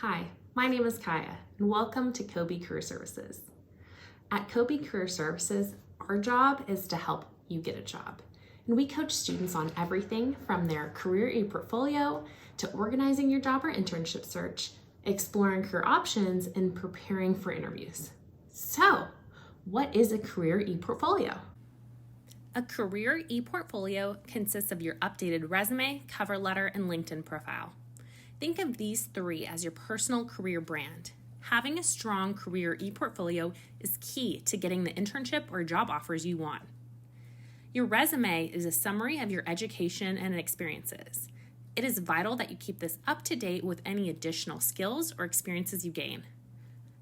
Hi, my name is Kaya, and welcome to Kobe Career Services. At Kobe Career Services, our job is to help you get a job. And we coach students on everything from their career ePortfolio to organizing your job or internship search, exploring career options, and preparing for interviews. So, what is a career ePortfolio? A career ePortfolio consists of your updated resume, cover letter, and LinkedIn profile. Think of these three as your personal career brand. Having a strong career ePortfolio is key to getting the internship or job offers you want. Your resume is a summary of your education and experiences. It is vital that you keep this up to date with any additional skills or experiences you gain.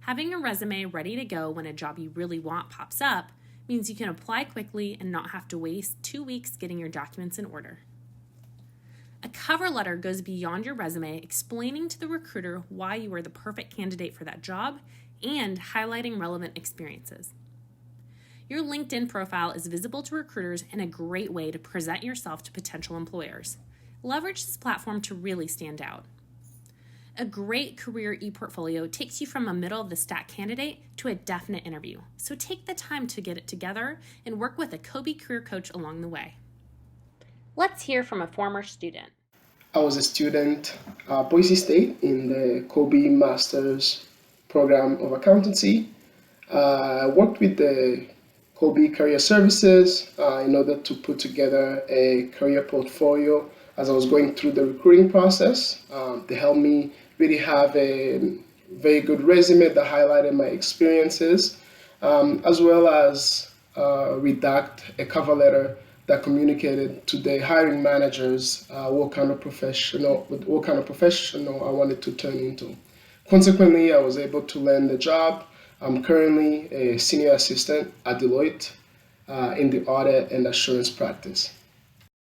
Having a resume ready to go when a job you really want pops up means you can apply quickly and not have to waste 2 weeks getting your documents in order. A cover letter goes beyond your resume, explaining to the recruiter why you are the perfect candidate for that job and highlighting relevant experiences. Your LinkedIn profile is visible to recruiters and a great way to present yourself to potential employers. Leverage this platform to really stand out. A great career ePortfolio takes you from a middle-of-the-stack candidate to a definite interview, so take the time to get it together and work with a Kobe career coach along the way. Let's hear from a former student. I was a student at Boise State in the Kobe Master's Program of Accountancy. I worked with the Kobe Career Services in order to put together a career portfolio as I was going through the recruiting process. They helped me really have a very good resume that highlighted my experiences, as well as redact a cover letter that communicated to the hiring managers what kind of professional I wanted to turn into. Consequently, I was able to land the job. I'm currently a senior assistant at Deloitte in the audit and assurance practice.